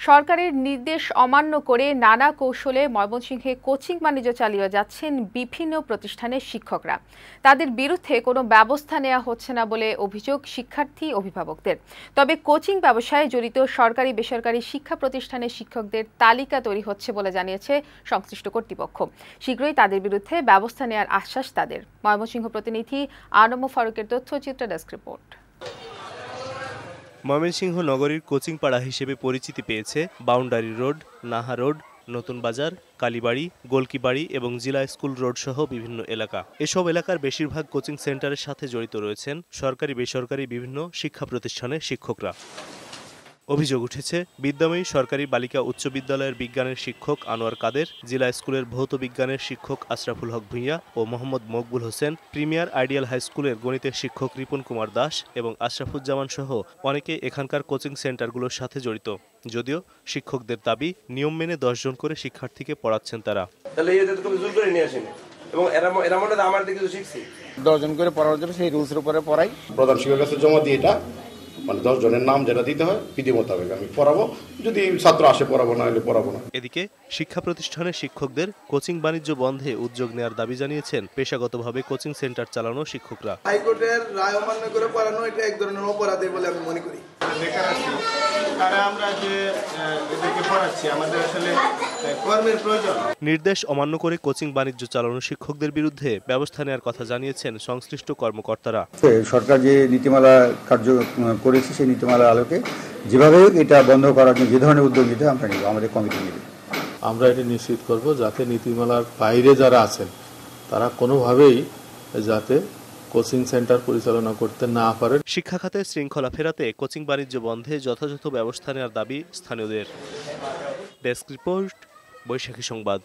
সরকারের নির্দেশ অমান্য করে নানা কৌশলে ময়মনসিংহে কোচিং বাণিজ্য চালিয়ে যাচ্ছেন বিভিন্ন প্রতিষ্ঠানের শিক্ষকরা। তাদের বিরুদ্ধে কোনো ব্যবস্থা নেওয়া হচ্ছে না বলে অভিযোগ শিক্ষার্থী অভিভাবকদের। তবে কোচিং ব্যবসায় জড়িত সরকারি বেসরকারি শিক্ষা প্রতিষ্ঠানের শিক্ষকদের তালিকা তৈরি হচ্ছে বলে জানিয়েছে সংশ্লিষ্ট কর্তৃপক্ষ। শীঘ্রই তাদের বিরুদ্ধে ব্যবস্থা নেওয়ার আশ্বাস তাদের। ময়মনসিংহ প্রতিনিধি আনম ফারুকের তথ্যচিত্র ডেস্ক রিপোর্ট। ময়মনসিংহ নগরীর কোচিং পাড়া হিসেবে পরিচিতি পেয়েছে বাউন্ডারি রোড, নাহা রোড, নতুন বাজার, কালীবাড়ি, গোলকিবাড়ি এবং জিলা স্কুল রোড সহ বিভিন্ন এলাকা। এসব এলাকার বেশিরভাগ কোচিং সেন্টারের সাথে জড়িত রয়েছেন সরকারি বেসরকারি বিভিন্ন শিক্ষা প্রতিষ্ঠানের শিক্ষকরা। অভিযোগ উঠেছে বিদ্যাময়ী সরকারি বালিকা উচ্চ বিদ্যালয়ের বিজ্ঞানের শিক্ষক আনোয়ার কাদের, জিলা স্কুলের ভৌত বিজ্ঞানের শিক্ষক আশরাফুল হক ভূঁইয়া ও Mohammad Maqbul Hossain, premier ideal high স্কুলের গণিতের শিক্ষক রিপন কুমার দাস এবং আশরাফুজ্জামান সহ অনেকে এখানকার কোচিং সেন্টারগুলোর সাথে জড়িত। যদিও শিক্ষকদের দাবি নিয়ম মেনে 10 জন করে শিক্ষার্থীকে পড়াচ্ছেন তারা। এবং এরা মনে হয় আমার দিকে শিখছি 10 জন করে পড়ার জন্য সেই রুলসের উপরে পড়াই। প্রধান শিক্ষকের কাছে জমা দিয়ে এটা 10 জনের নাম যেটা দিতে হয় বিধি মোতাবেক আমি পড়াবো, যদি ছাত্র আসে পড়াবো, না হলে পড়াবো না। এদিকে শিক্ষা প্রতিষ্ঠানের শিক্ষকদের কোচিং বাণিজ্য বন্ধে উদ্যোগ নেওয়ার দাবি জানিয়েছেন পেশাগতভাবে কোচিং সেন্টার চালানো শিক্ষকরা। হাইকোর্টের রায় অমান্য করে পড়ানো এটা এক ধরনের অপরাধ বলে আমি মনে করি। তারা আমরা যে এদেরকে পড়াচ্ছি আমাদের আসলে কর্মের প্রয়োজন। নির্দেশ অমান্য করে কোচিং বাণিজ্য চালানো শিক্ষকদের বিরুদ্ধে ব্যবস্থা নেওয়ার কথা জানিয়েছেন সংশ্লিষ্ট কর্মকর্তারা। সরকার যে নীতিমালা কার্য করেছে সেই নীতিমালার আলোকে যেভাবে এটা বন্ধ করার জন্য যে ধরনের উদ্যোগ নিতে আমরা নিব, আমাদের কমিটি নেবে। আমরা এটি নিশ্চিত করব যাতে নীতিমালার বাইরে যারা আছেন তারা কোনোভাবেই যাতে কোচিং সেন্টার পরিচালনা করতে না পারেন। শিক্ষা খাতে শৃঙ্খলা ফেরাতে কোচিং বাণিজ্য বন্ধে যথাযথ ব্যবস্থা নেওয়ার দাবি স্থানীয়দের। ডেস্ক রিপোর্ট, বৈশাখী সংবাদ।